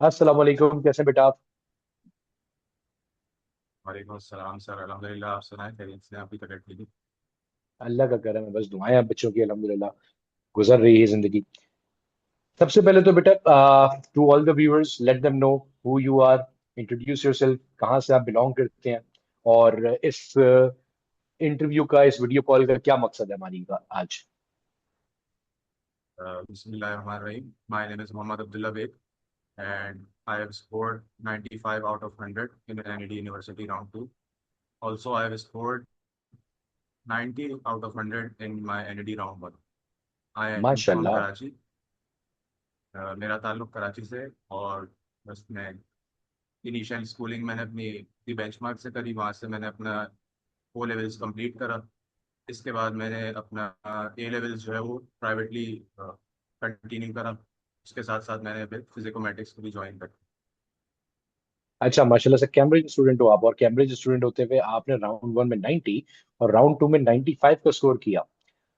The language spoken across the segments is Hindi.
अस्सलाम वालेकुम, कैसे बेटा आप? वालेकुम अस्सलाम सर, अल्हम्दुलिल्लाह। आप सुनाएं, खैरियत से? आपकी तबीयत ठीक है? अल्लाह का करम है, बस दुआएं आप बच्चों की अल्हम्दुलिल्लाह। गुजर रही है जिंदगी। सबसे पहले तो बेटा, to all the viewers let them know who you are. Introduce yourself, कहाँ से आप बिलोंग करते हैं, और इस इंटरव्यू का, इस वीडियो कॉल का क्या मकसद है हमारी का आज? बिस्मिल्लाहिर्रहमानिर्रहीम। My name is Mohammad Abdullah Baig and I have scored 95 out of 100 in NED University round 2. Also, I have scored 90 out of 100 in my NED round 1. I am from माशाल्लाह। Karachi. मेरा ताल्लुक कराची से है। और बस मैं इनिशियल स्कूलिंग मैंने अपनी बेंचमार्क से करी, वहाँ से मैंने अपना ओ लेवल्स कंप्लीट करा। इसके बाद मैंने अपना ए लेवल्स जो है वो प्राइवेटली कंटिन्यू करा। उसके साथ साथ मैंने फिर फिजिकोमेट्रिक्स को भी ज्वाइन कर। अच्छा, माशाल्लाह से कैम्ब्रिज स्टूडेंट हो आप, और कैम्ब्रिज स्टूडेंट होते हुए आपने राउंड वन में 90 और राउंड टू में 95 का स्कोर किया।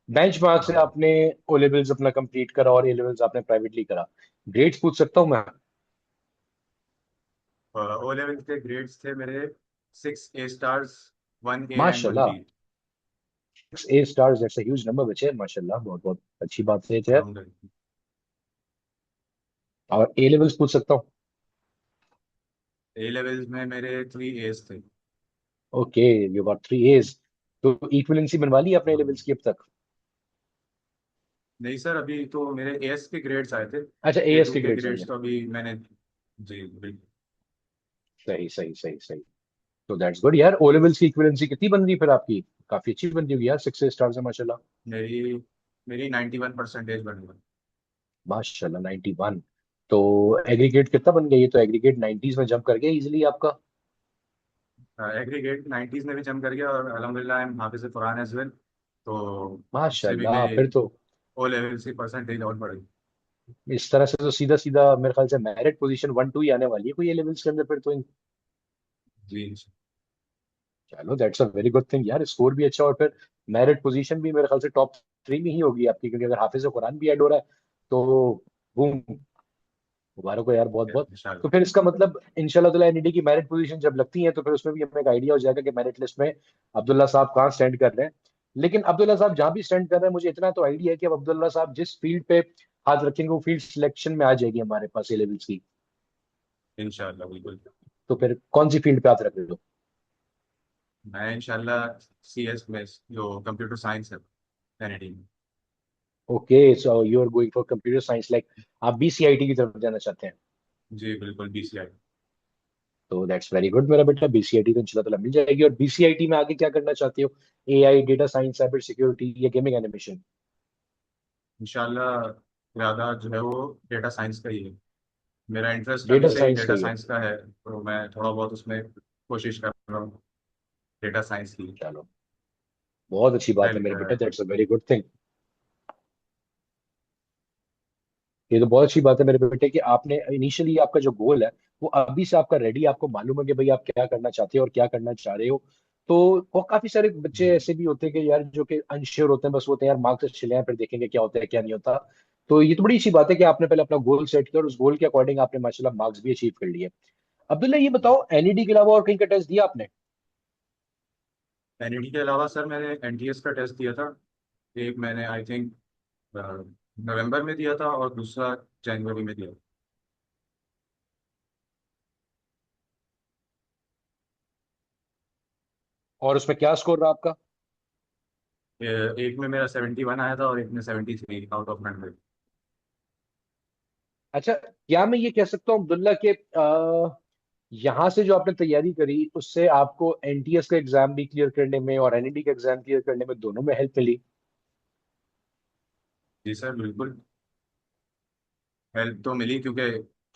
बेंच मार्क से हाँ। आपने ओ लेवल्स अपना कंप्लीट करा और ए लेवल्स आपने प्राइवेटली करा। ग्रेड्स पूछ सकता हूँ मैं? ओ लेवल के ग्रेड्स थे मेरे 6 A stars, 1 A and one माशाल्लाह। B 6 A stars, that's a huge number बच्चे, माशाल्लाह, बहुत बहुत अच्छी बात है यार। अलहमदिल्ला। और ए लेवल्स पूछ सकता हूँ? ए लेवल्स में मेरे 3 A's थे। Okay, you got 3 A's। तो इक्विवेलेंसी बनवा ली आपने ए हाँ। लेवल्स की अब तक? नहीं सर, अभी तो मेरे एस के ग्रेड्स आए थे। अच्छा, ए एएस टू के के ग्रेड्स नहीं है। ग्रेड्स तो अभी मैंने। जी बिल्कुल। सही सही सही सही। तो दैट्स गुड यार। ओ लेवल्स की इक्विवेलेंसी कितनी बन रही है फिर आपकी? काफी अच्छी बन रही होगी यार, 6 स्टार्स है माशाल्लाह। मेरी मेरी 91% बन गई। माशाल्लाह, 91। तो एग्रीगेट कितना बन गया? ये तो एग्रीगेट 90s में जंप कर गया इजिली आपका। एग्रीगेट 90s में भी जम कर गया, और अल्हम्दुलिल्लाह I am hafiz Quran as well. तो उससे भी माशाल्लाह, मेरे फिर तो ओ लेवल की परसेंटेज और बढ़ गई। इस तरह से तो सीधा सीधा मेरे ख्याल से मेरिट पोजीशन 1 2 ही आने वाली है कोई ए लेवल्स के अंदर फिर तो। जी। चलो, that's a very good thing यार, स्कोर भी अच्छा, और फिर मेरिट पोजीशन भी मेरे ख्याल से टॉप 3 में ही होगी आपकी, क्योंकि अगर हाफिज कुरान भी ऐड हो रहा है तो बूम, मुबारक हो यार, बहुत बहुत। तो इंशाल्लाह। फिर इसका मतलब इंशाल्लाह ताला एनईडी की मेरिट पोजीशन जब लगती है तो फिर उसमें भी हमें एक आइडिया हो जाएगा कि मेरिट लिस्ट में अब्दुल्ला साहब कहाँ स्टैंड कर रहे हैं। लेकिन अब्दुल्ला साहब जहां भी स्टैंड कर रहे हैं, मुझे इतना तो आइडिया है कि अब अब्दुल्ला साहब जिस फील्ड पे हाथ रखेंगे वो फील्ड सिलेक्शन में आ जाएगी हमारे पास ए लेवल्स की। इंशाल्लाह बिल्कुल। तो फिर कौन सी फील्ड पे हाथ रख रहे हो? मैं इंशाल्लाह CS में, जो कंप्यूटर साइंस है, एनईडी में। Okay, so you are going for computer science, like आप बीसीआईटी की तरफ जाना चाहते हैं? जी बिल्कुल, BCI। तो दैट्स वेरी गुड मेरा बेटा, बीसीआईटी तो इंशाल्लाह ताला मिल जाएगी। और बीसीआईटी में आगे क्या करना चाहते हो? AI, data science, cyber security या गेमिंग एनिमेशन? इंशाल्लाह ज़्यादा जो है वो डेटा साइंस का ही है। मेरा इंटरेस्ट अभी डेटा से ही साइंस का डेटा ही है। साइंस का है, तो मैं थोड़ा बहुत उसमें कोशिश कर रहा हूँ डेटा साइंस की। चलो, बहुत अच्छी बात है हेल्प मेरे बेटा, है। That's a very good thing. ये तो बहुत अच्छी बात है मेरे बेटे कि आपने इनिशियली, आपका जो गोल है वो अभी से आपका रेडी, आपको मालूम है कि भाई आप क्या करना चाहते हो और क्या करना चाह रहे हो। तो वो काफी सारे बच्चे जी। ऐसे भी होते हैं कि यार जो कि अनश्योर होते हैं, बस वो होते हैं यार मार्क्स अच्छे ले आए फिर देखेंगे क्या होता है क्या नहीं होता। तो ये तो बड़ी अच्छी बात है कि आपने पहले अपना गोल सेट किया और उस गोल के अकॉर्डिंग आपने माशाल्लाह मार्क्स भी अचीव कर लिए। अब्दुल्ला, ये बताओ, एनईडी के अलावा और कहीं का टेस्ट दिया आपने? एनईडी के अलावा सर मैंने एनटीएस का टेस्ट दिया था। एक मैंने आई थिंक नवंबर में दिया था, और दूसरा जनवरी में दिया। और उसमें क्या स्कोर रहा आपका? एक में मेरा 71 आया था, और एक में 73 आउट ऑफ 100। अच्छा, क्या मैं ये कह सकता हूँ अब्दुल्ला के यहाँ से जो आपने तैयारी करी उससे आपको एनटीएस का एग्जाम भी क्लियर करने में और एनईडी का एग्जाम क्लियर करने में दोनों में हेल्प मिली? जी सर बिल्कुल। हेल्प तो मिली, क्योंकि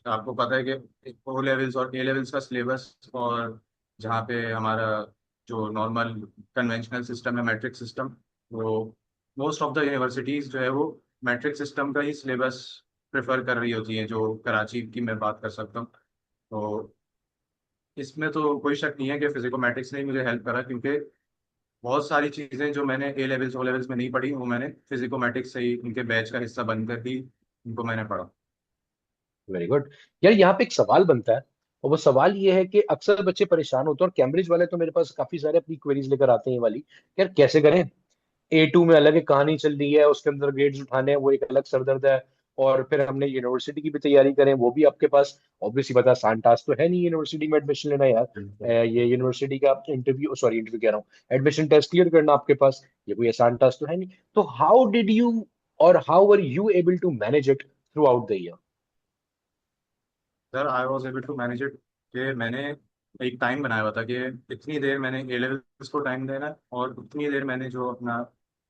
आपको पता है कि ओ लेवल्स और ए लेवल्स का सिलेबस, और जहाँ पे हमारा जो नॉर्मल कन्वेंशनल सिस्टम है, मैट्रिक सिस्टम, वो मोस्ट ऑफ द यूनिवर्सिटीज़ जो है वो मैट्रिक सिस्टम का ही सिलेबस प्रेफर कर रही होती हैं। जो कराची की मैं बात कर सकता हूँ, तो इसमें तो कोई शक नहीं है कि फिजिकोमेट्रिक्स ने ही मुझे हेल्प करा, क्योंकि बहुत सारी चीज़ें जो मैंने ए लेवल्स ओ लेवल्स में नहीं पढ़ी, वो मैंने फिजिकोमेट्रिक्स से ही उनके बैच का हिस्सा बनकर ही उनको मैंने पढ़ा। Very good. यार यहाँ पे एक सवाल बनता है, और वो सवाल ये है कि अक्सर बच्चे परेशान होते हैं, और कैम्ब्रिज वाले तो मेरे पास काफी सारे अपनी क्वेरीज लेकर आते हैं ये वाली, यार कैसे करें। A2 में अलग एक कहानी चल रही है, उसके अंदर ग्रेड्स उठाने हैं, वो एक अलग सरदर्द है। और फिर हमने यूनिवर्सिटी की भी तैयारी करें, वो भी आपके पास ऑब्वियसली पता आसान टास्क तो है नहीं यूनिवर्सिटी में एडमिशन लेना यार। बिल्कुल। ये यूनिवर्सिटी का इंटरव्यू, सॉरी इंटरव्यू कह रहा हूँ, एडमिशन टेस्ट क्लियर करना आपके पास, ये कोई आसान टास्क तो है नहीं। तो हाउ डिड यू, और how are you able to manage it throughout the year? Sir I was able to manage it कि मैंने एक टाइम बनाया हुआ था कि इतनी देर मैंने ए लेवल्स को टाइम देना है, और उतनी देर मैंने जो अपना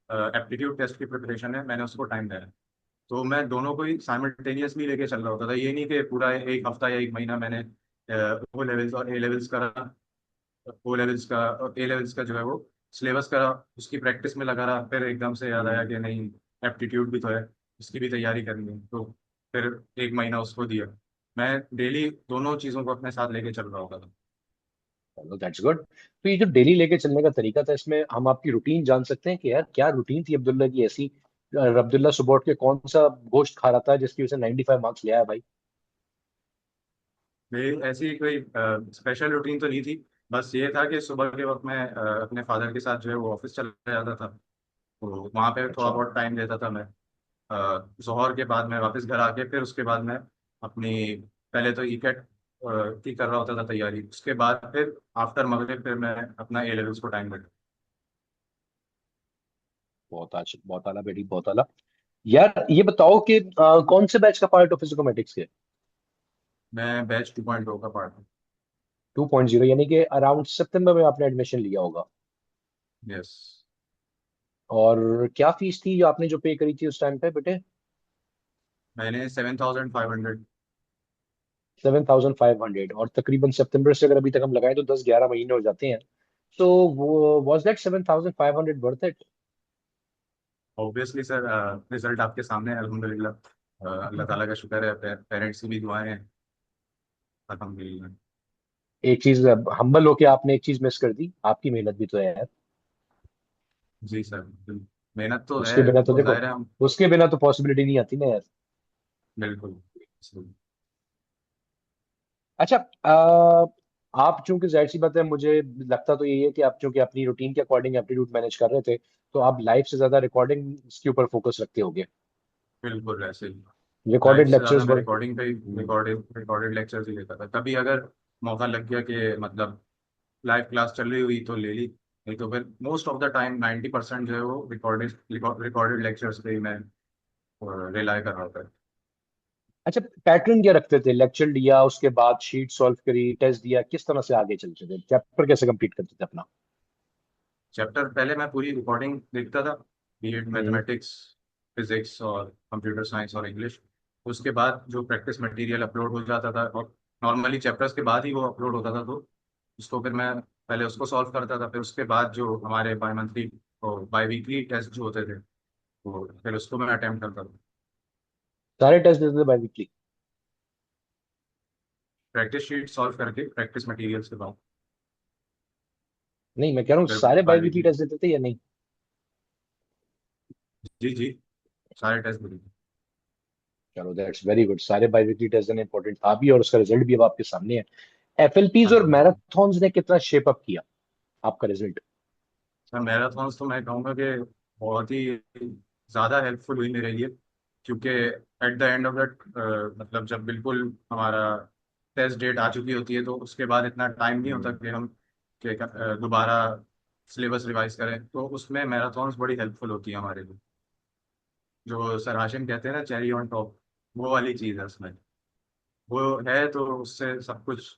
एप्टीट्यूड टेस्ट की प्रिपरेशन है मैंने उसको टाइम देना है। तो मैं दोनों को ही साइमल्टेनियसली लेके चल रहा होता था। ये नहीं कि पूरा एक हफ्ता या एक महीना मैंने ओ लेवल्स और ए लेवल्स करा, ओ लेवल्स का और ए लेवल्स का जो है वो सिलेबस करा, उसकी प्रैक्टिस में लगा रहा, फिर एकदम से याद आया कि नहीं, एप्टीट्यूड भी तो है, उसकी भी तैयारी करनी है, तो फिर एक महीना उसको दिया। मैं डेली दोनों चीज़ों को अपने साथ लेके चल रहा होता था। चलो दैट्स गुड। तो ये जो डेली लेके चलने का तरीका था, इसमें हम आपकी रूटीन जान सकते हैं कि यार क्या रूटीन थी अब्दुल्ला की ऐसी? अब्दुल्ला सुबह उठ के कौन सा गोश्त खा रहा था जिसकी वजह से 95 मार्क्स ले आया भाई? मेरी ऐसी कोई स्पेशल रूटीन तो नहीं थी। बस ये था कि सुबह के वक्त मैं अपने फादर के साथ जो है वो ऑफिस चला जाता था, तो वहाँ पे थोड़ा अच्छा। बहुत टाइम देता था मैं। जोहर के बाद मैं वापस घर आके फिर उसके बाद मैं अपनी, पहले तो ईकेट की कर रहा होता था तैयारी, उसके बाद फिर आफ्टर मगरिब फिर मैं अपना ए लेवल्स को टाइम देता। बहुत अच्छा, बहुत आला बेटी, बहुत आला। यार ये बताओ कि कौन से बैच का पार्ट ऑफ फिजिकोमेटिक्स के? मैं बैच 2.0 का पार्ट हूँ। 2.0, यानी कि अराउंड सितंबर में आपने एडमिशन लिया होगा। यस। और क्या फीस थी जो आपने जो पे करी थी उस टाइम पे बेटे? मैंने 7,500। 7,500, और तकरीबन सितंबर से अगर अभी तक हम लगाएं तो 10-11 महीने हो जाते हैं। तो वो was that 7,500 worth it? Obviously sir, result आपके सामने है अल्हम्दुलिल्लाह। अल्लाह ताला का शुक्र है, पेरेंट्स की भी दुआएं हैं। अल्हम्दुलिल्लाह। एक चीज, हम्बल होके आपने एक चीज मिस कर दी, आपकी मेहनत भी तो है यार। जी सर, मेहनत तो है, उसके बिना वो तो तो देखो, जाहिर है हम। उसके बिना तो पॉसिबिलिटी नहीं आती ना यार। बिल्कुल। अच्छा, आप चूंकि जाहिर सी बात है, मुझे लगता तो यही है कि आप चूंकि अपनी रूटीन के अकॉर्डिंग एप्टीट्यूड मैनेज कर रहे थे, तो आप लाइफ से ज्यादा रिकॉर्डिंग के ऊपर फोकस रखते होगे। बिल्कुल वैसे ही। लाइफ रिकॉर्डेड से ज़्यादा लेक्चर्स मैं बड़े। रिकॉर्डिंग पे ही, रिकॉर्डेड लेक्चर्स ही लेता था। कभी अगर मौका लग गया कि मतलब लाइव क्लास चल रही हुई तो ले ली, नहीं तो फिर मोस्ट ऑफ द टाइम 90% जो है वो रिकॉर्डेड लेक्चर्स पे ही मैं रिलाई कर रहा था। अच्छा, पैटर्न क्या रखते थे? लेक्चर लिया, उसके बाद शीट सॉल्व करी, टेस्ट दिया, किस तरह से आगे चलते थे? चैप्टर कैसे कंप्लीट करते थे अपना? चैप्टर पहले मैं पूरी रिकॉर्डिंग देखता था, बीएड हम्म। मैथमेटिक्स, फिजिक्स और कंप्यूटर साइंस और इंग्लिश। उसके बाद जो प्रैक्टिस मटेरियल अपलोड हो जाता था, और नॉर्मली चैप्टर्स के बाद ही वो अपलोड होता था, तो उसको फिर मैं पहले उसको सॉल्व करता था। फिर उसके बाद जो हमारे बाई मंथली और बाई वीकली टेस्ट जो होते थे, तो फिर उसको मैं अटेम्प्ट करता था। सारे टेस्ट देते थे biweekly? Practice sheet solve करके प्रैक्टिस मटेरियल्स के बाद नहीं, मैं कह रहा हूँ फिर सारे bi bi weekly weekly. Test देते थे या नहीं? जी जी, सारे टेस्ट देते थे। चलो दैट्स वेरी गुड, सारे बाई वीकली टेस्ट देना इंपॉर्टेंट था भी, और उसका रिजल्ट भी अब आपके सामने है। एफएलपीज और अल्हम्दुलिल्लाह। मैराथॉन्स ने कितना शेप अप किया आपका रिजल्ट? सर मैराथॉन्स तो मैं कहूँगा कि बहुत ही ज़्यादा हेल्पफुल हुई मेरे लिए, क्योंकि at the end of that, मतलब जब बिल्कुल हमारा टेस्ट डेट आ चुकी होती है, तो उसके बाद इतना टाइम नहीं होता कि हम दोबारा सिलेबस रिवाइज करें, तो उसमें मैराथॉन्स बड़ी हेल्पफुल होती है हमारे लिए। जो सर हाशिम कहते हैं ना, चेरी ऑन टॉप, वो वाली चीज़ है उसमें। वो है तो उससे सब कुछ,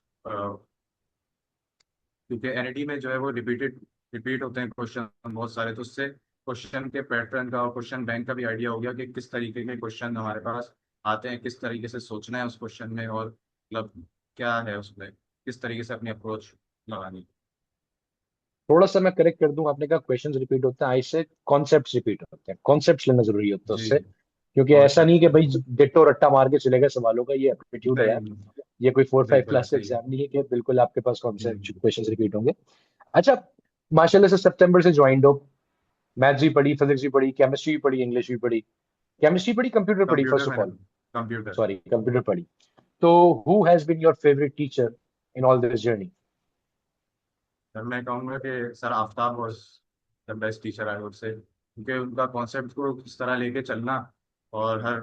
क्योंकि एनईटी में जो है वो रिपीट होते हैं क्वेश्चन बहुत सारे, तो उससे क्वेश्चन के पैटर्न का और क्वेश्चन बैंक का भी आइडिया हो गया कि किस तरीके के क्वेश्चन हमारे पास आते हैं, किस तरीके से सोचना है उस क्वेश्चन में, और मतलब क्या है उसमें, किस तरीके से अपनी अप्रोच लगानी। थोड़ा सा मैं करेक्ट कर दूं, आपने कहा क्वेश्चंस रिपीट होते हैं, ऐसे कॉन्सेप्ट्स रिपीट होते हैं, कॉन्सेप्ट्स लेना जरूरी होता है जी। उससे। क्योंकि ऐसा नहीं कॉन्सेप्ट। कि भाई डिट्टो रट्टा मार के चलेगा सवालों का, ये एप्टीट्यूड है यार। नहीं। ये कोई 4-5 बिल्कुल क्लास का ऐसे ही है। एग्जाम नहीं है कि बिल्कुल आपके पास कॉन्सेप्ट हम्म। क्वेश्चंस रिपीट होंगे। अच्छा, माशाल्लाह से सितंबर से ज्वाइंड हो, मैथ्स भी पढ़ी, फिजिक्स भी पढ़ी, केमिस्ट्री भी पढ़ी, इंग्लिश भी पढ़ी। केमिस्ट्री पढ़ी, कंप्यूटर पढ़ी, कंप्यूटर फर्स्ट ऑफ मैंने, ऑल? कंप्यूटर। सॉरी, कंप्यूटर पढ़ी। तो who has been your favorite teacher in all this journey? Sir मैं कहूँगा कि sir Aftab was the best teacher I would say, क्योंकि उनका कॉन्सेप्ट को इस तरह लेके चलना और हर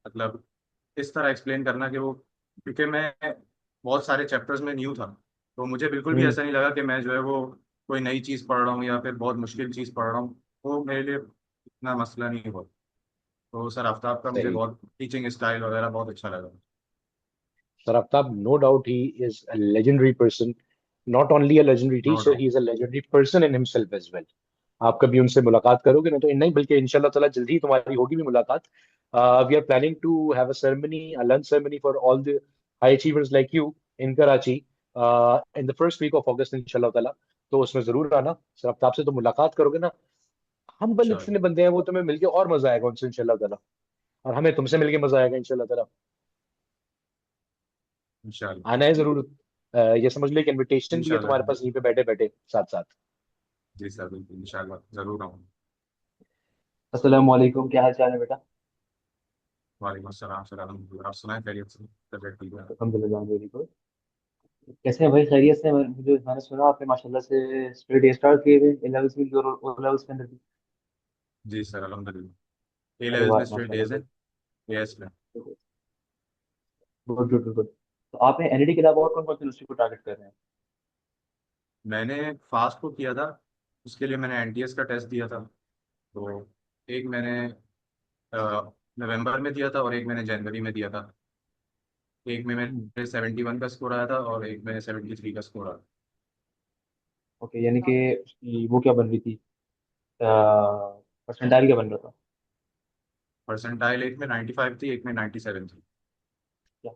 मतलब इस तरह एक्सप्लेन करना कि वो, क्योंकि मैं बहुत सारे चैप्टर्स में न्यू था, तो मुझे बिल्कुल भी हम्म। ऐसा नहीं लगा कि मैं जो है वो कोई नई चीज़ पढ़ रहा हूँ या फिर बहुत मुश्किल चीज़ पढ़ रहा हूँ। वो मेरे लिए इतना मसला नहीं हुआ। तो सर आफ्ताब का मुझे सही। बहुत टीचिंग स्टाइल वगैरह बहुत अच्छा लगा। Sir Aftab, no doubt he is a legendary person. Not only a legendary no teacher, he doubt. is a legendary person in himself as well. आप कभी उनसे मुलाकात करोगे ना, तो नहीं बल्कि इंशाल्लाह ताला जल्दी ही तुम्हारी होगी भी मुलाकात. We are planning to have a ceremony, a lunch ceremony for all the high achievers like you in Karachi in the first week of August इंशाल्लाह ताला. तो उसमें जरूर आना. सर आफ्ताब से तो मुलाकात करोगे ना, हम बल चलो इतने बंदे हैं, वो तुम्हें मिलके और मजा आएगा उनसे इंशाल्लाह ताला. और हमें तुमसे मिलके मजा आएगा इंशाल्लाह ताला. इंशाल्लाह। आना है जरूर. ये समझ लो एक इनविटेशन भी है इंशाल्लाह। तुम्हारे पास यहीं पे बैठे बैठे साथ साथ. जी सर बिल्कुल इंशाल्लाह जरूर आऊँगा। अस्सलाम वालेकुम, क्या हाल चाल है बेटा? वालेकुम अस्सलाम सर, अल्हम्दुलिल्लाह। आप सुनाए खैरियत से, तबीयत ठीक है? अल्हम्दुलिल्लाह, वेरी गुड। कैसे हैं भाई, खैरियत से? मुझे मैंने सुना आपने माशाल्लाह से स्टडी डे स्टार्ट किए हुए ए लेवल्स भी और ओ लेवल्स के अंदर भी। जी सर अल्हम्दुलिल्लाह। ए अरे लेवल्स में वाह, स्ट्रेट माशाल्लाह, डेज है। एएस में। Good good good good. तो आपने एनईडी के अलावा और कौन कौन सी यूनिवर्सिटी को टारगेट कर रहे हैं? मैंने फास्ट को किया था, उसके लिए मैंने एनटीएस का टेस्ट दिया था। तो एक मैंने नवंबर में दिया था और एक मैंने जनवरी में दिया था। एक में हम्म, मेरे 71 का स्कोर आया था और एक में 73 का स्कोर आया। ओके, यानी कि उसकी वो क्या बन रही थी, परसेंटाइल क्या बन रहा था? परसेंटाइल एक में 95 थी, एक में 97 थी। क्या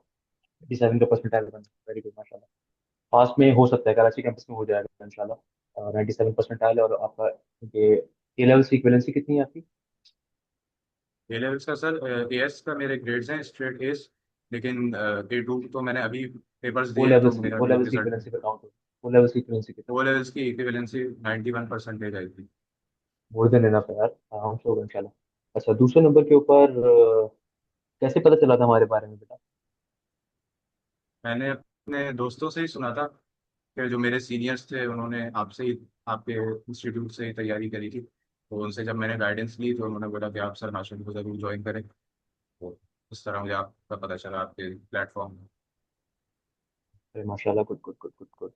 87 का परसेंटाइल बन? वेरी गुड, माशाल्लाह। पास में हो सकता है, कराची कैंपस में हो जाएगा इंशाल्लाह। 97 परसेंटाइल और आपका ये ए लेवल्स की इक्विवेलेंसी कितनी है आपकी? ए लेवल्स का सर, एएस का मेरे ग्रेड्स हैं स्ट्रेट एस, लेकिन ए टू तो मैंने अभी पेपर्स ओ दिए हैं तो लेवल्स की मेरा ओ अभी लेवल्स की रिजल्ट। इक्विवेलेंसी पे काउंट हो, ओ लेवल्स की इक्विवेलेंसी कितना? ओ लेवल्स की इक्विवेलेंसी 91% आई थी। मोर देन इनफ है यार, आराम से होगा इंशाल्लाह। अच्छा, दूसरे नंबर के ऊपर कैसे पता चला था हमारे बारे में बेटा? मैंने अपने दोस्तों से ही सुना था कि जो मेरे सीनियर्स थे उन्होंने आपसे ही, आपके इंस्टीट्यूट से ही तैयारी करी थी, तो उनसे जब मैंने गाइडेंस ली तो उन्होंने बोला कि आप सर माशा को जरूर ज्वाइन करें। तो इस तरह मुझे आपका पता चला आपके प्लेटफॉर्म में। अरे माशाल्लाह, good good good good good.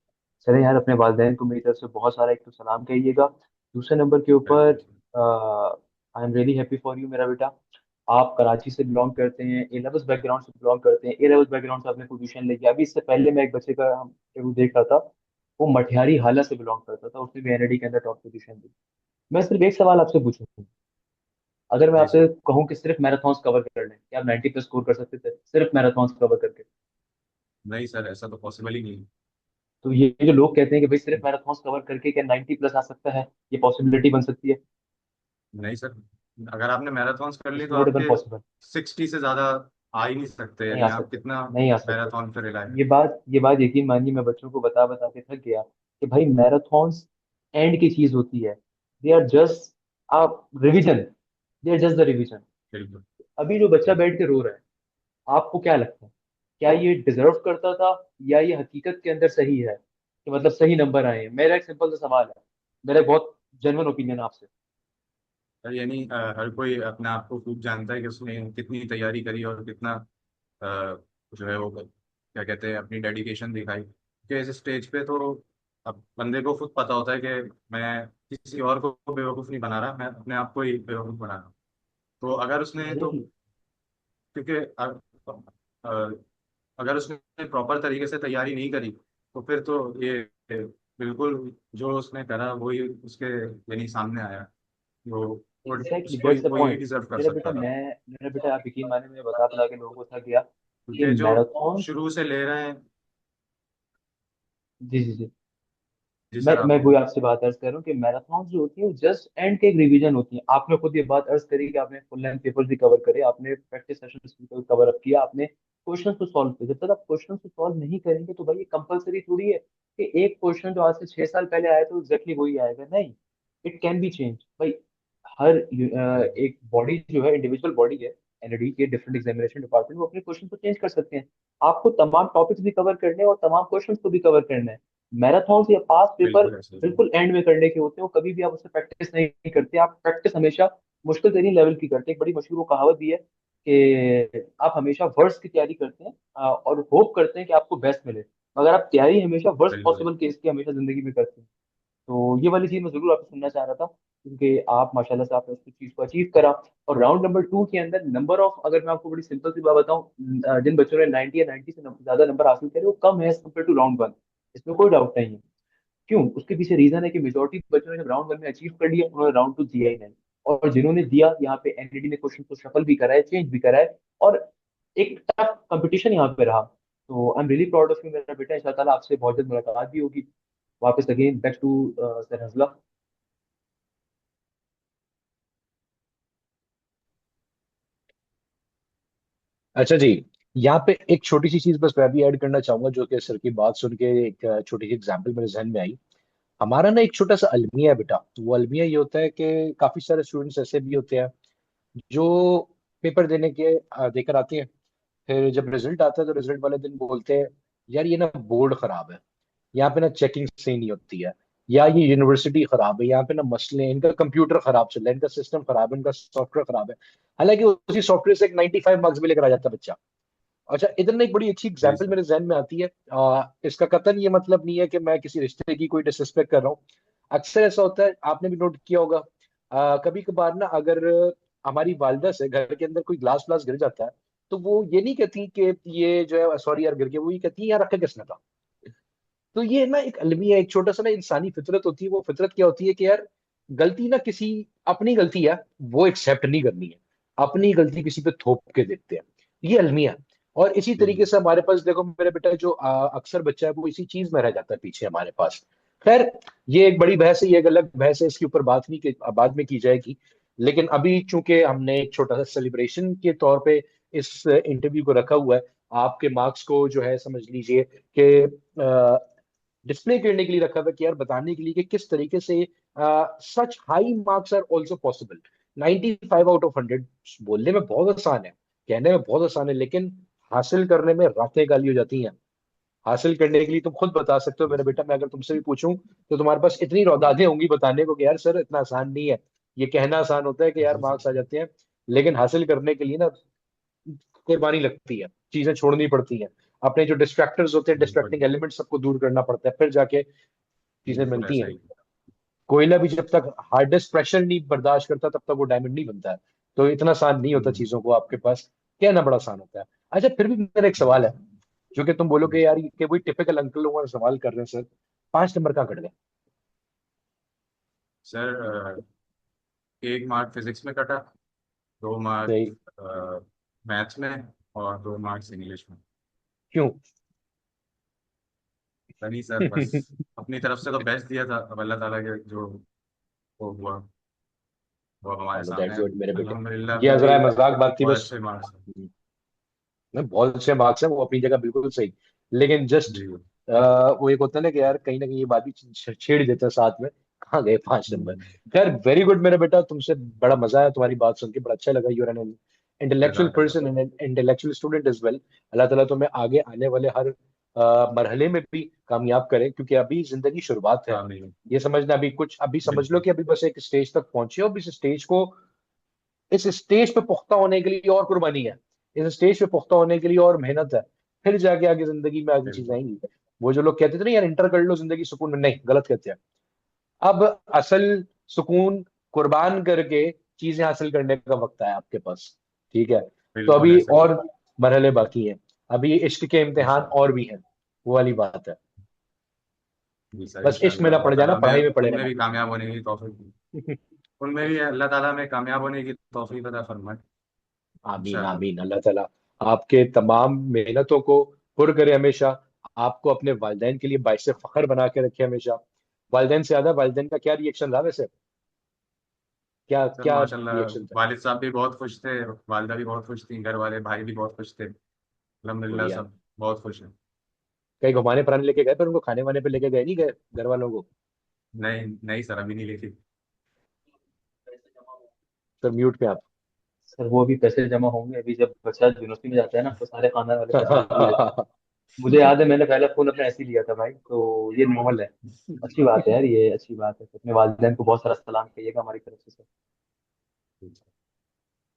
चले यार, अपने वालिदैन को मेरी तरफ से बहुत सारा एक तो सलाम कहिएगा। दूसरे नंबर के ऊपर बिल्कुल। I am really happy for you मेरा बेटा। आप कराची से बिलोंग करते हैं, ए लेवल्स बैकग्राउंड से बिलोंग करते हैं, ए लेवल्स बैकग्राउंड से आपने पोजीशन लिया। अभी इससे पहले मैं एक बच्चे का इंटरव्यू देख रहा था, वो मटिहारी हाला से बिलोंग करता था, उसने भी एनआईडी के अंदर टॉप पोजीशन दी। मैं सिर्फ एक सवाल आपसे पूछूंगा, अगर मैं जी आपसे सर। कहूँ कि सिर्फ मैराथन्स कवर कर लें, क्या आप 90 प्लस स्कोर कर सकते थे सिर्फ मैराथन्स कवर करके? नहीं सर, ऐसा तो पॉसिबल ही नहीं है। तो ये जो लोग कहते हैं कि भाई सिर्फ मैराथन्स कवर करके क्या 90 प्लस आ सकता है, ये पॉसिबिलिटी बन सकती है? नहीं सर, अगर आपने मैराथॉन्स कर ली इट्स तो नॉट इवन आपके पॉसिबल। 60 से ज़्यादा आ ही नहीं सकते, नहीं यानी आ आप सकते, कितना नहीं आ सकते। मैराथन पे रिलाय है। ये बात यकीन मानिए, मैं बच्चों को बता बता के थक गया कि भाई मैराथन्स एंड की चीज होती है। दे आर जस्ट आप revision, they are just the revision. बिल्कुल। अभी जो बच्चा बिल्कुल। बैठ के रो रहा है, आपको क्या लगता है, क्या ये डिजर्व करता था, या ये हकीकत के अंदर सही है कि मतलब सही नंबर आए हैं? मेरा एक सिंपल सा सवाल है, मेरा एक बहुत जेन्युइन ओपिनियन आपसे। सर यानी हर कोई अपने आप को खूब जानता है कि उसने कितनी तैयारी करी और कितना जो है वो क्या कहते हैं अपनी डेडिकेशन दिखाई, कि इस स्टेज पे तो अब बंदे को खुद पता होता है कि मैं किसी और को बेवकूफ़ नहीं बना रहा, मैं अपने आप को ही बेवकूफ़ बना रहा हूँ। तो अगर उसने तो, Exactly. क्योंकि अ, अगर उसने प्रॉपर तरीके से तैयारी नहीं करी तो फिर तो ये बिल्कुल जो उसने करा वही उसके यानी सामने आया, वो वो एग्जैक्टली, उसको दैट्स द वो यही पॉइंट। डिजर्व कर मेरा बेटा सकता था। मैं मेरा बेटा आप यकीन माने, मैं बता बता के लोगों को थक गया कि क्योंकि जो मैराथन। शुरू से ले रहे हैं। जी जी जी। जी मैं सर आप मैं बोलिए। वही आपसे बात अर्ज कर रहा हूँ कि मैराथन जो होती है वो जस्ट एंड के एक रिवीजन होती है। आपने खुद ये बात अर्ज करी कि आपने फुल लेंथ पेपर भी कवर करे, आपने प्रैक्टिस सेशंस भी कवर अप किया, आपने क्वेश्चन को सॉल्व किया। जब तक आप क्वेश्चन को सॉल्व नहीं करेंगे तो भाई ये कंपलसरी थोड़ी है कि एक क्वेश्चन जो आज से 6 साल पहले आया तो एग्जैक्टली वही आएगा, नहीं। इट कैन बी चेंज भाई। हर बिल्कुल। एक बॉडी जो है इंडिविजुअल बॉडी है, एनडी के डिफरेंट एग्जामिनेशन डिपार्टमेंट, वो अपने क्वेश्चन को चेंज कर सकते हैं। आपको तमाम टॉपिक्स भी कवर करने हैं और तमाम क्वेश्चंस को भी कवर करना है। मैराथन या पास पेपर बिल्कुल ऐसे ही। बिल्कुल एंड में करने के होते हैं, वो कभी भी आप उससे प्रैक्टिस नहीं करते। आप प्रैक्टिस हमेशा मुश्किल तरीन लेवल की करते हैं। एक बड़ी मशहूर वो कहावत भी है कि आप हमेशा वर्स्ट की तैयारी करते हैं और होप करते हैं कि आपको बेस्ट मिले, मगर आप तैयारी हमेशा वर्स्ट बिल्कुल। पॉसिबल केस की हमेशा जिंदगी में करते हैं। तो ये वाली चीज मैं जरूर आपसे सुनना चाह रहा था, क्योंकि आप माशाल्लाह से आपने उस चीज को अचीव करा। और राउंड नंबर 2 के अंदर नंबर ऑफ, अगर मैं आपको बड़ी सिंपल सी बात बताऊं, जिन बच्चों ने 90 या 90 से ज्यादा नंबर हासिल करे वो कम है एज कम्पेयर टू राउंड 1। इसमें कोई डाउट नहीं है। क्यों? उसके पीछे रीजन है कि मेजोरिटी बच्चों ने जब राउंड 1 में अचीव कर लिया, उन्होंने राउंड 2 दिया ही नहीं। और जिन्होंने दिया, यहाँ पे एनडीडी ने क्वेश्चन को शफल भी करा है, चेंज भी करा है, और एक टफ कंपटीशन यहाँ पे रहा। तो I am really proud of you मेरा बेटा। इंशाल्लाह ताला आपसे बहुत जल्द मुलाकात भी होगी। वापस अगेन बैक टू सर हजला। अच्छा जी, यहाँ पे एक छोटी सी चीज बस मैं भी ऐड करना चाहूंगा, जो कि सर की बात सुन के एक छोटी सी एग्जांपल मेरे जहन में आई। हमारा ना एक छोटा सा अलमिया है बेटा। तो वो अलमिया ये होता है कि काफी सारे स्टूडेंट्स ऐसे भी होते हैं जो पेपर देकर आते हैं। फिर जब रिजल्ट आता है तो रिजल्ट वाले दिन बोलते हैं, यार ये ना बोर्ड खराब है, यहाँ पे ना चेकिंग सही नहीं होती है, या ये यूनिवर्सिटी खराब है, यहाँ पे ना मसले हैं, इनका कंप्यूटर खराब चल रहा है, इनका सिस्टम खराब है, इनका सॉफ्टवेयर खराब है। हालांकि उसी सॉफ्टवेयर से एक 95 मार्क्स भी लेकर आ जाता है बच्चा। अच्छा, इधर ना एक बड़ी अच्छी जी एग्जांपल सर। मेरे जहन में आती है। इसका कतन ये मतलब नहीं है कि मैं किसी रिश्ते की कोई डिसरिस्पेक्ट कर रहा हूँ। अक्सर ऐसा होता है, आपने भी नोट किया होगा, कभी कभार ना अगर हमारी वालदा से घर के अंदर कोई ग्लास व्लास गिर जाता है, तो वो ये नहीं कहती कि ये जो है सॉरी यार गिर गया, वो ये कहती है यार रखा किसने था। तो ये ना एक अलमिया, एक छोटा सा ना इंसानी फितरत होती है। वो फितरत क्या होती है कि यार गलती ना किसी, अपनी गलती है वो एक्सेप्ट नहीं करनी है, अपनी गलती किसी पे थोप के देखते हैं। ये अलमिया है। और इसी जी तरीके से हमारे पास देखो मेरे बेटा, जो अक्सर बच्चा है वो इसी चीज में रह जाता है पीछे हमारे पास। खैर, ये एक बड़ी बहस है, ये एक अलग बहस है, इसके ऊपर बात नहीं की, बाद में की जाएगी। लेकिन अभी चूंकि हमने एक छोटा सा सेलिब्रेशन के तौर पे इस इंटरव्यू को रखा हुआ है, आपके मार्क्स को जो है समझ लीजिए कि डिस्प्ले करने के लिए रखा था, कि यार बताने के लिए कि किस तरीके से such high marks are also possible. 95 out of 100 बोलने में बहुत आसान है, कहने में बहुत आसान है, लेकिन हासिल करने में रातें गाली हो जाती हैं। हासिल करने के लिए तुम खुद बता सकते हो जी मेरे सर। बेटा, मैं अगर तुमसे भी पूछूं तो तुम्हारे पास इतनी रौदादें होंगी बताने को कि यार सर इतना आसान नहीं है। ये कहना आसान होता है कि यार मार्क्स आ जाते हैं, लेकिन हासिल करने के लिए ना कुर्बानी लगती है, चीजें छोड़नी पड़ती हैं, अपने जो डिस्ट्रैक्टर्स होते हैं, बिल्कुल। डिस्ट्रैक्टिंग एलिमेंट सबको दूर करना पड़ता है, फिर जाके चीजें बिल्कुल मिलती ऐसा हैं। ही। कोयला भी जब तक हार्डेस्ट प्रेशर नहीं बर्दाश्त करता तब तक वो डायमंड नहीं बनता है। तो इतना आसान नहीं होता हम्म, चीजों को आपके पास कहना, बड़ा आसान होता है। अच्छा, फिर भी मेरा एक जी सवाल है, सर। जो कि तुम बोलोगे यार ये कि वही टिपिकल अंकल लोगों का सवाल कर रहे हैं सर, 5 नंबर कहाँ कट गए? सर, 1 मार्क फिजिक्स में कटा, 2 मार्क सही। मैथ्स में, और 2 मार्क्स इंग्लिश में। क्यों? नहीं सर, बस अपनी तरफ से तो बेस्ट दिया था, अब अल्लाह ताला के जो वो हुआ वो हमारे चलो सामने दैट्स है। गुड मेरे बेटे। अल्हम्दुलिल्लाह ये फिर भी जरा मजाक बात थी बहुत बस। अच्छे मार्क्स हैं। नहीं, बहुत अच्छे मार्क्स हैं वो अपनी जगह बिल्कुल सही, लेकिन जस्ट जी। वो एक होता है ना कि यार कहीं ना कहीं ये बात भी छेड़ देता है साथ में, कहाँ गए 5 नंबर। हम्म, खैर, वेरी गुड मेरे बेटा, तुमसे बड़ा मजा आया तुम्हारी बात सुन के, बड़ा अच्छा लगा। यूर एन इंटेलेक्चुअल जज़ाकल्लाह। Person and intellectual student as well. अल्लाह ताला तुम्हें आगे आने वाले हर मरहले में भी कामयाब करें, क्योंकि अभी जिंदगी शुरुआत है। आमीन। ये समझना, अभी कुछ अभी समझ लो बिल्कुल। कि अभी बस एक स्टेज तक पहुंचे हो, अब इस स्टेज पे पुख्ता होने के लिए और कुर्बानी है, इस स्टेज पे पुख्ता होने के लिए और मेहनत है, फिर जाके आगे जिंदगी में आगे चीजें बिल्कुल। आएंगी। वो जो लोग कहते थे ना यार इंटर कर लो जिंदगी सुकून में, नहीं, गलत कहते हैं। अब असल सुकून कुर्बान करके चीजें हासिल करने का वक्त है आपके पास। ठीक है? तो बिल्कुल अभी ऐसा ही। और मरहले बाकी हैं, अभी इश्क के जी इम्तिहान सर। और भी हैं, वो वाली बात है। जी सर, बस इश्क में इंशाल्लाह ना अल्लाह पड़ जाना, ताला पढ़ाई में में पड़े उनमें रहना। भी कामयाब होने की तौफीक, उनमें भी अल्लाह ताला में कामयाब होने की तौफीक अता फरमाए। आमीन इंशाल्लाह। आमीन। अल्लाह ताला आपके तमाम मेहनतों को पुर करे हमेशा, आपको अपने वालिदैन के लिए बाइस फख्र बना के रखे हमेशा। वालिदैन से ज्यादा वालिदैन का क्या रिएक्शन रहा वैसे, क्या सर क्या माशाल्लाह, रिएक्शन था? वालिद साहब भी बहुत खुश थे, वालिदा भी बहुत खुश थी, घर वाले भाई भी बहुत खुश थे। अल्हम्दुलिल्लाह बढ़िया। सब बहुत खुश हैं। कहीं घुमाने फिराने लेके गए, पर उनको खाने वाने पे लेके गए नहीं गए घर वालों को? नहीं नहीं सर, अभी नहीं लेके। सर म्यूट पे आप। सर वो भी पैसे जमा होंगे, अभी जब बच्चा यूनिवर्सिटी में जाता है ना तो सारे खानदान वाले पैसे निकाल लेते हैं। मुझे याद है मैंने पहला फोन अपना ऐसे ही लिया था भाई, तो ये नॉर्मल है। अच्छी बात है यार, ये अच्छी बात है। तो अपने वालिदैन को बहुत सारा सलाम कहिएगा हमारी तरफ से सर।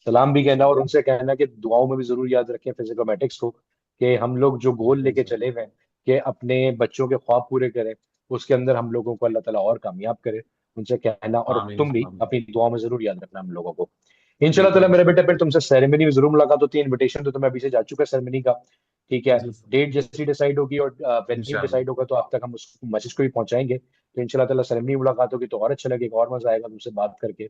सलाम भी कहना, और उनसे कहना कि दुआओं में भी जरूर याद रखें फिजिकोमेटिक्स को, कि हम लोग जो गोल बिल्कुल लेके सर। चले हुए हैं कि अपने बच्चों के ख्वाब पूरे करें, उसके अंदर हम लोगों को अल्लाह ताला और कामयाब करे। उनसे कहना, और आमीन तुम भी आमीन। अपनी दुआओं में जरूर याद रखना हम लोगों को। इंशाल्लाह ताला बिल्कुल मेरा बेटा, इंशाल्लाह। फिर तुमसे सेरेमनी में जरूर मुलाकात होती है। इनविटेशन तो तुम्हें अभी से जा चुका है सेरेमनी का, ठीक है। जी सर। डेट जैसी डिसाइड होगी और वेन्यू इंशाल्लाह। डिसाइड होगा तो आप तक हम उस मैसेज को भी पहुंचाएंगे। तो इंशाल्लाह ताला सेरेमनी में मुलाकात होगी तो और अच्छा लगेगा, और मजा आएगा तुमसे बात करके।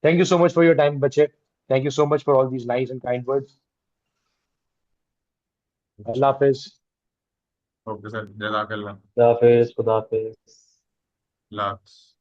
Thank you so much for your time बच्चे। Thank you so much for all these nice and kind words. अल्लाह इंशाल्लाह। हाफिज। ओके सर, जज़ाकल्लाह। खुदा हाफिज, खुदा हाफिज। अल्लाह हाफ़िज़।